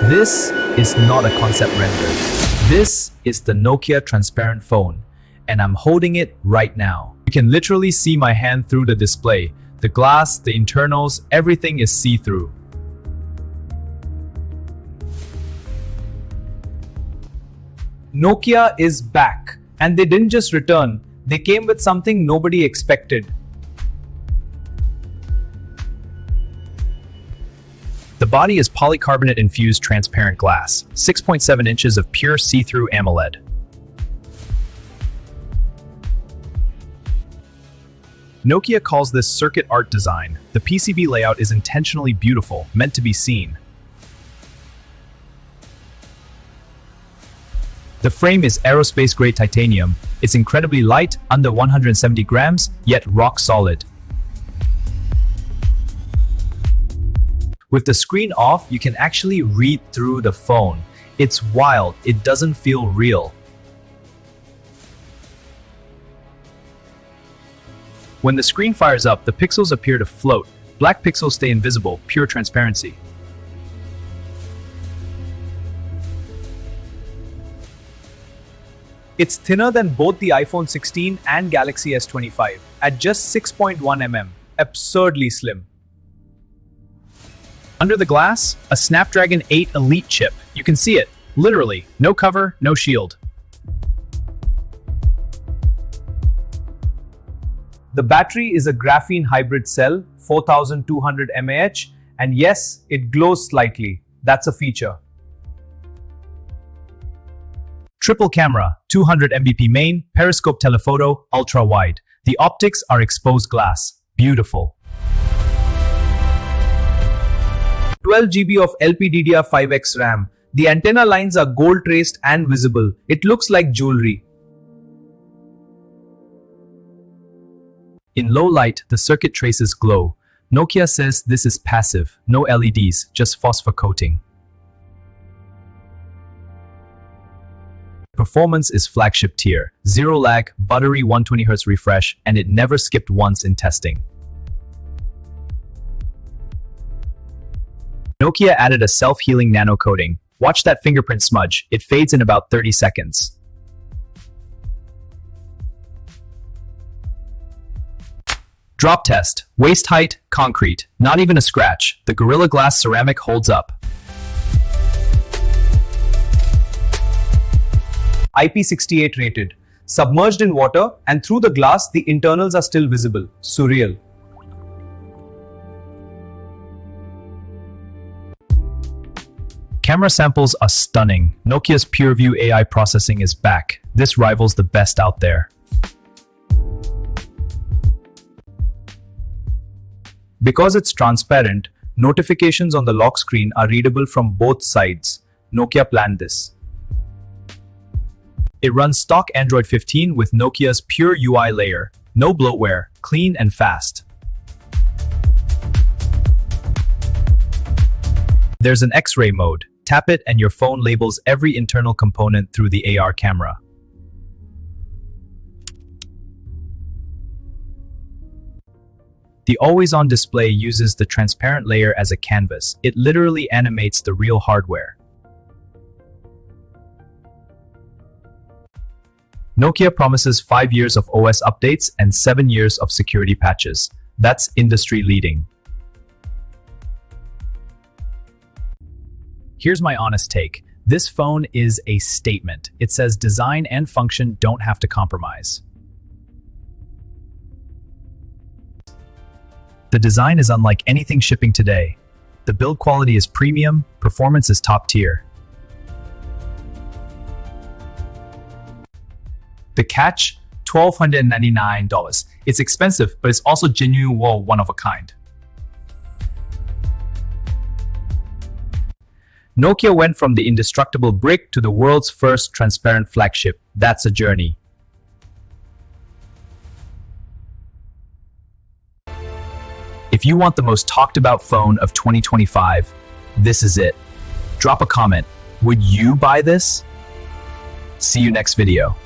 This is not a concept render. This is the Nokia Transparent Phone, and I'm holding it right now. You can literally see my hand through the display. The glass, the internals, everything is see-through. Nokia is back, and they didn't just return, they came with something nobody expected. The body is polycarbonate infused transparent glass, 6.7 inches of pure see-through AMOLED. Nokia calls this circuit art design. The PCB layout is intentionally beautiful, meant to be seen. The frame is aerospace-grade titanium. It's incredibly light, under 170 grams, yet rock solid. With the screen off, you can actually read through the phone. It's wild, it doesn't feel real. When the screen fires up, the pixels appear to float. Black pixels stay invisible, pure transparency. It's thinner than both the iPhone 16 and Galaxy S25, at just 6.1 mm, absurdly slim. Under the glass, a Snapdragon 8 Elite chip. You can see it, literally, no cover, no shield. The battery is a graphene hybrid cell, 4200 mAh, and yes, it glows slightly. That's a feature. Triple camera, 200 MP main, periscope telephoto, ultra wide. The optics are exposed glass. Beautiful. 12 GB of LPDDR5X RAM. The antenna lines are gold traced and visible. It looks like jewelry. In low light, the circuit traces glow. Nokia says this is passive, no LEDs, just phosphor coating. Performance is flagship tier, zero lag, buttery 120Hz refresh, and it never skipped once in testing. Nokia added a self-healing nano coating. Watch that fingerprint smudge, it fades in about 30 seconds. Drop test, waist height, concrete, not even a scratch. The Gorilla Glass ceramic holds up. IP68 rated, submerged in water, and through the glass the internals are still visible. Surreal. Camera samples are stunning. Nokia's PureView AI processing is back. This rivals the best out there. Because it's transparent, notifications on the lock screen are readable from both sides. Nokia planned this. It runs stock Android 15 with Nokia's Pure UI layer. No bloatware, clean and fast. There's an X-ray mode. Tap it and your phone labels every internal component through the AR camera. The always-on display uses the transparent layer as a canvas. It literally animates the real hardware. Nokia promises 5 years of OS updates and 7 years of security patches. That's industry-leading. Here's my honest take. This phone is a statement. It says design and function don't have to compromise. The design is unlike anything shipping today. The build quality is premium, performance is top tier. The catch, $1,299. It's expensive, but it's also genuine, one of a kind. Nokia went from the indestructible brick to the world's first transparent flagship. That's a journey. If you want the most talked about phone of 2025, this is it. Drop a comment. Would you buy this? See you next video.